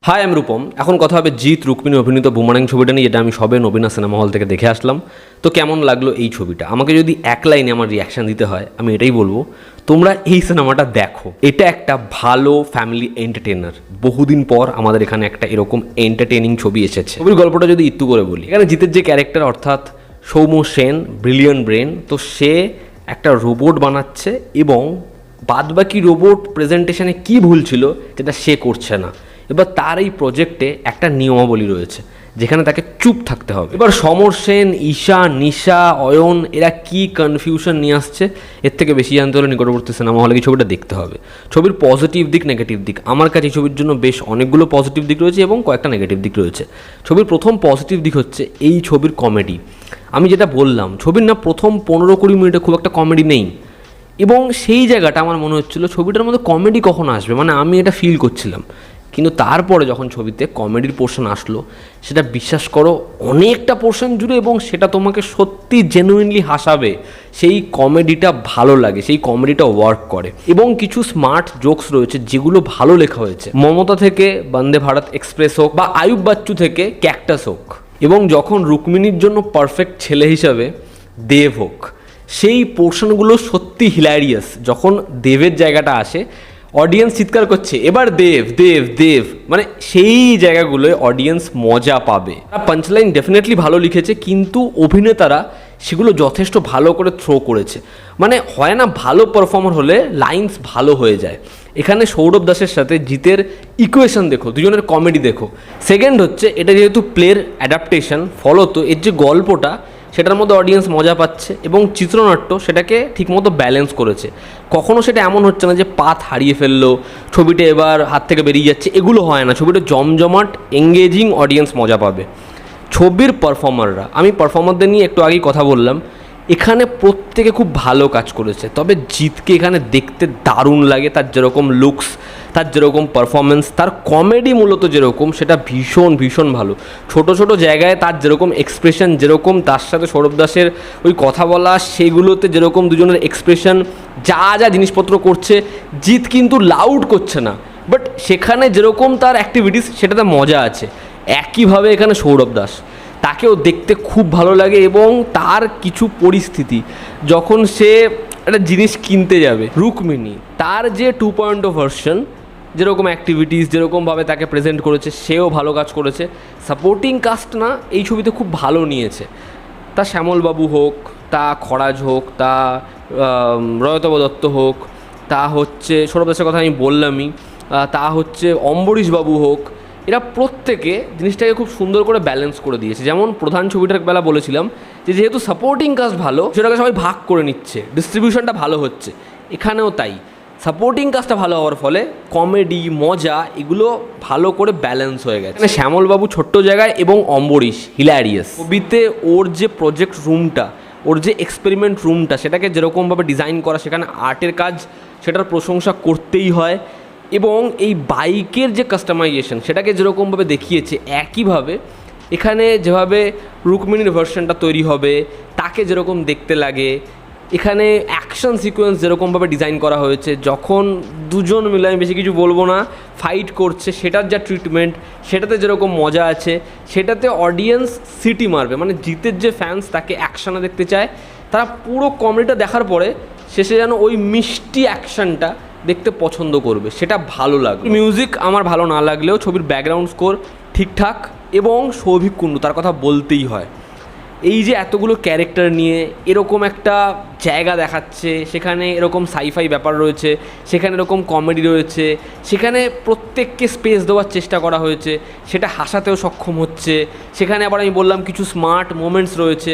High আমি রূপম। এখন কথা হবে জিৎ রুক্মিণী অভিনীত বুমারাং ছবিটা নিয়ে, যেটা আমি সবে নবীনা সিনেমা হল থেকে দেখে আসলাম। তো কেমন লাগলো এই ছবিটা? আমাকে যদি এক লাইনে আমার রিয়াকশান দিতে হয়, আমি এটাই বলবো, তোমরা এই সিনেমাটা দেখো। এটা একটা ভালো ফ্যামিলি এন্টারটেনার। বহুদিন পর আমাদের এখানে একটা এরকম এন্টারটেনিং ছবি এসেছে। ছবির গল্পটা যদি একটু করে বলি, এখানে জিতের যে ক্যারেক্টার অর্থাৎ সৌম্য সেন, ব্রিলিয়ান্ট ব্রেন, তো সে একটা রোবট বানাচ্ছে এবং বাদবাকি রোবট প্রেজেন্টেশনে কি ভুল ছিল যেটা সে করছে না। এবার তার এই প্রজেক্টে একটা নিয়মাবলী রয়েছে যেখানে তাকে চুপ থাকতে হবে। এবার সমর সেন, ঈশা, নিশা, অয়ন এরা কি কনফিউশন নিয়ে আসছে, এর থেকে বেশি জানতে হলে নিকটবর্তী সিনেমা হলে কি ছবিটা দেখতে হবে। ছবির পজিটিভ দিক, নেগেটিভ দিক, আমার কাছে এই ছবির জন্য বেশ অনেকগুলো পজিটিভ দিক রয়েছে এবং কয়েকটা নেগেটিভ দিক রয়েছে। ছবির প্রথম পজিটিভ দিক হচ্ছে এই ছবির কমেডি। আমি যেটা বললাম, ছবির না প্রথম 15-20 মিনিটে খুব একটা কমেডি নেই, এবং সেই জায়গাটা আমার মনে হচ্ছিলো ছবিটার মধ্যে কমেডি কখন আসবে, মানে আমি এটা ফিল করছিলাম। কিন্তু তারপরে যখন ছবিতে কমেডির পোর্শন আসলো, সেটা বিশ্বাস করো অনেকটা পোর্শন জুড়ে, এবং সেটা তোমাকে সত্যি জেনুইনলি হাসাবে। সেই কমেডিটা ভালো লাগে, সেই কমেডিটা ওয়ার্ক করে, এবং কিছু স্মার্ট জোকস রয়েছে যেগুলো ভালো লেখা হয়েছে। মমতা থেকে বন্দে ভারত এক্সপ্রেস হোক বা আয়ুব বাচ্চু থেকে ক্যাকটাস হোক, এবং যখন রুক্মিণীর জন্য পারফেক্ট ছেলে হিসাবে দেব হোক, সেই পোর্শনগুলো সত্যি হিলারিয়াস। যখন দেবের জায়গাটা আসে, অডিয়েন্স চিৎকার করছে এবার দেব দেব দেব, মানে সেই জায়গাগুলোয় অডিয়েন্স মজা পাবে। পাঞ্চলাইন ডেফিনেটলি ভালো লিখেছে, কিন্তু অভিনেতারা সেগুলো যথেষ্ট ভালো করে থ্রো করেছে। মানে হয় না, ভালো পারফর্মার হলে লাইন্স ভালো হয়ে যায়। এখানে সৌরভ দাসের সাথে জিতের ইকুয়েশন দেখো, দুজনের কমেডি দেখো। সেকেন্ড হচ্ছে, এটা যেহেতু প্লের অ্যাডাপ্টেশন, ফলত এর যে গল্পটা সেটার মধ্যে অডিয়েন্স মজা পাচ্ছে, এবং চিত্রনাট্য সেটাকে ঠিকমতো ব্যালেন্স করেছে। কখনও সেটা এমন হচ্ছে না যে পাত হারিয়ে ফেললো, ছবিটা এবার হাত থেকে বেরিয়ে যাচ্ছে, এগুলো হয় না। ছবিটা জমজমাট, এঙ্গেজিং, অডিয়েন্স মজা পাবে। ছবির পারফর্মাররা, আমি পারফর্মারদের নিয়ে একটু আগেই কথা বললাম, এখানে প্রত্যেকে খুব ভালো কাজ করেছে। তবে জিতকে এখানে দেখতে দারুণ লাগে, তার যেরকম লুকস, তার যেরকম পারফরমেন্স, তার কমেডি মূলত যেরকম, সেটা ভীষণ ভীষণ ভালো। ছোট ছোট জায়গায় তার যেরকম এক্সপ্রেশন, যেরকম তার সাথে সৌরভ দাসের ওই কথা বলা, সেগুলোতে যেরকম দুজনের এক্সপ্রেশন, যা যা জিনিসপত্র করছে, জিত কিন্তু লাউড করছে না, বাট সেখানে যেরকম তার অ্যাক্টিভিটিস সেটাতে মজা আছে। একইভাবে এখানে সৌরভ দাস, তাকেও দেখতে খুব ভালো লাগে, এবং তার কিছু পরিস্থিতি যখন সে একটা জিনিস কিনতে যাবে, রুক্মিণী তার যে 2.0 ভার্সন, যেরকম অ্যাক্টিভিটিস, যেরকমভাবে তাকে প্রেজেন্ট করেছে, সেও ভালো কাজ করেছে। সাপোর্টিং কাস্ট না এই ছবিতে খুব ভালো নিয়েছে। তা শ্যামলবাবু হোক, তা খরাজ হোক, তা রয়তব দত্ত হোক, তা হচ্ছে সৌরভ দাসের কথা আমি বললামই, তা হচ্ছে অম্বরীশবাবু হোক, এরা প্রত্যেকে জিনিসটাকে খুব সুন্দর করে ব্যালেন্স করে দিয়েছে। যেমন প্রধান ছবিটার বেলা বলেছিলাম যে যেহেতু সাপোর্টিং কাস্ট ভালো, সেটাকে সবাই ভাগ করে নিচ্ছে, ডিস্ট্রিবিউশনটা ভালো হচ্ছে। এখানেও তাই, সাপোর্টিং কাজটা ভালো হওয়ার ফলে কমেডি, মজা, এগুলো ভালো করে ব্যালেন্স হয়ে গেছে। মানে শ্যামলবাবু ছোট্ট জায়গায়, এবং অম্বরীশ হিলারিয়াস। ছবিতে ওর যে প্রজেক্ট রুমটা, ওর যে এক্সপেরিমেন্ট রুমটা, সেটাকে যেরকমভাবে ডিজাইন করা, সেখানে আর্টের কাজ, সেটার প্রশংসা করতেই হয়। এবং এই বাইকের যে কাস্টমাইজেশন, সেটাকে যেরকমভাবে দেখিয়েছে, একইভাবে এখানে যেভাবে রুক্মিণীর ভার্সনটা তৈরি হবে, তাকে যেরকম দেখতে লাগে, এখানে অ্যাকশন সিকোয়েন্স যেরকমভাবে ডিজাইন করা হয়েছে, যখন দুজন মিলে, আমি বেশি কিছু বলবো না, ফাইট করছে, সেটার যা ট্রিটমেন্ট, সেটাতে যেরকম মজা আছে, সেটাতে অডিয়েন্স সিটি মারবে। মানে জিতের যে ফ্যান্স, তাকে অ্যাকশানে দেখতে চায়, তারা পুরো কমেডিটা দেখার পরে শেষে যেন ওই মিষ্টি অ্যাকশানটা দেখতে পছন্দ করবে, সেটা ভালো লাগবে। মিউজিক আমার ভালো না লাগলেও ছবির ব্যাকগ্রাউন্ড স্কোর ঠিকঠাক, এবং সৌভিক কুণ্ডু, তার কথা বলতেই হয়। এই যে এতগুলো ক্যারেক্টার নিয়ে এরকম একটা জায়গা দেখাচ্ছে, সেখানে এরকম সাইফাই ব্যাপার রয়েছে, সেখানে এরকম কমেডি রয়েছে, সেখানে প্রত্যেককে স্পেস দেওয়ার চেষ্টা করা হয়েছে, সেটা হাসাতেও সক্ষম হচ্ছে। সেখানে আবার আমি বললাম কিছু স্মার্ট মোমেন্টস রয়েছে,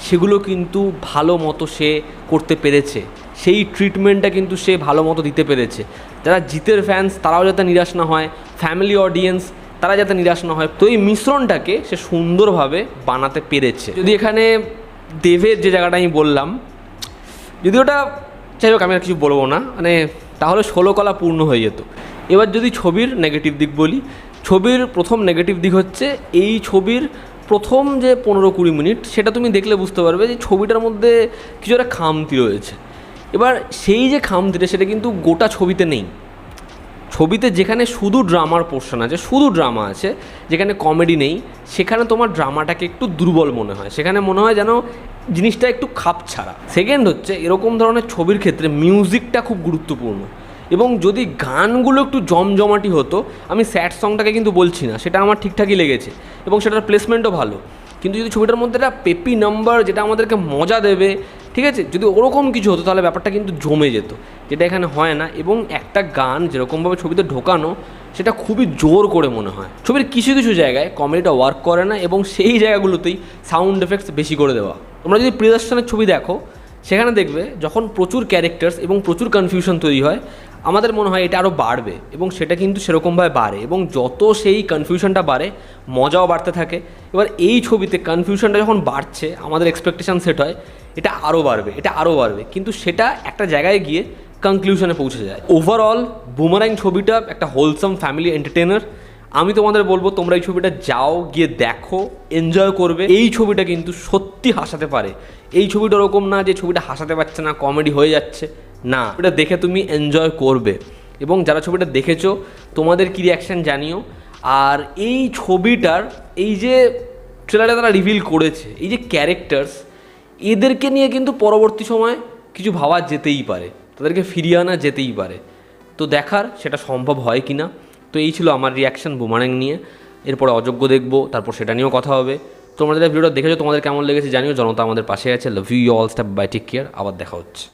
সেগুলো কিন্তু ভালো মতো সে করতে পেরেছে। সেই ট্রিটমেন্টটা কিন্তু সে ভালো মতো দিতে পেরেছে। যারা জিতের ফ্যান্স, তারাও যাতে নিরাশ না হয়, ফ্যামিলি অডিয়েন্স তারা যাতে নিরাশ না হয়, তো এই মিশ্রণটাকে সে সুন্দরভাবে বানাতে পেরেছে। যদি এখানে দেবের যে জায়গাটা আমি বললাম, যদি ওটা, যাই হোক আমি আর কিছু বলবো না, মানে তাহলে 16 কলা পূর্ণ হয়ে যেত। এবার যদি ছবির নেগেটিভ দিক বলি, ছবির প্রথম নেগেটিভ দিক হচ্ছে এই ছবির প্রথম যে 15-20 মিনিট, সেটা তুমি দেখলে বুঝতে পারবে যে ছবিটার মধ্যে কিছু একটা খামতি রয়েছে। এবার সেই যে খামতিটা, সেটা কিন্তু গোটা ছবিতে নেই। ছবিতে যেখানে শুধু ড্রামার পোর্শন আছে, শুধু ড্রামা আছে, যেখানে কমেডি নেই, সেখানে তোমার ড্রামাটাকে একটু দুর্বল মনে হয়, সেখানে মনে হয় যেন জিনিসটা একটু খাপ ছাড়া। সেকেন্ড হচ্ছে, এরকম ধরনের ছবির ক্ষেত্রে মিউজিকটা খুব গুরুত্বপূর্ণ, এবং যদি গানগুলো একটু জমজমাটি হতো, আমি স্যাড সংটাকে কিন্তু বলছি না, সেটা আমার ঠিকঠাকই লেগেছে এবং সেটার প্লেসমেন্টও ভালো, কিন্তু যদি ছবিটার মধ্যে একটা পেপি নাম্বার যেটা আমাদেরকে মজা দেবে, ঠিক আছে, যদি ওরকম কিছু হতো তাহলে ব্যাপারটা কিন্তু জমে যেত, যেটা এখানে হয় না। এবং একটা গান যেরকমভাবে ছবিতে ঢোকানো, সেটা খুবই জোর করে মনে হয়। ছবির কিছু কিছু জায়গায় কমেডিটা ওয়ার্ক করে না, এবং সেই জায়গাগুলোতেই সাউন্ড এফেক্টস বেশি করে দেওয়া। তোমরা যদি প্রিয়দর্শনের ছবি দেখো, সেখানে দেখবে যখন প্রচুর ক্যারেক্টার্স এবং প্রচুর কনফিউশন তৈরি হয়, আমাদের মনে হয় এটা আরও বাড়বে, এবং সেটা কিন্তু সেরকমভাবে বাড়ে, এবং যত সেই কনফিউশনটা বাড়ে মজাও বাড়তে থাকে। এবার এই ছবিতে কনফিউশনটা যখন বাড়ছে, আমাদের এক্সপেকটেশন সেট হয় এটা আরও বাড়বে, এটা আরও বাড়বে, কিন্তু সেটা একটা জায়গায় গিয়ে কনক্লুশনে পৌঁছে যায়। ওভারঅল বুমারাং ছবিটা একটা হোলসাম ফ্যামিলি এন্টারটেনার। আমি তোমাদের বলবো তোমরা এই ছবিটা যাও, গিয়ে দেখো, এনজয় করবে। এই ছবিটা কিন্তু সত্যি হাসাতে পারে। এই ছবিটা ওরকম না যে ছবিটা হাসাতে পারছে না, কমেডি হয়ে যাচ্ছে, না, এটা দেখে তুমি এনজয় করবে। এবং যারা ছবিটা দেখেছো তোমাদের কী রিয়াকশান জানিও। আর এই ছবিটার এই যে ট্রেলারে তারা রিভিল করেছে, এই যে ক্যারেক্টার্স, এদেরকে নিয়ে কিন্তু পরবর্তী সময় কিছু ভাবা যেতেই পারে, তাদেরকে ফিরিয়ে আনা যেতেই পারে। তো দেখার সেটা সম্ভব হয় কি না। তো এই ছিল আমার রিয়াকশান বুমারাং নিয়ে। এরপরে অযোগ্য দেখবো, তারপর সেটা নিয়েও কথা হবে। তোমরা যারা ভিডিওটা দেখেছো তোমাদের কেমন লেগেছে জানিও। জনতা আমাদের পাশে আছে। Love you all, step by, take care. আবার দেখা হচ্ছে।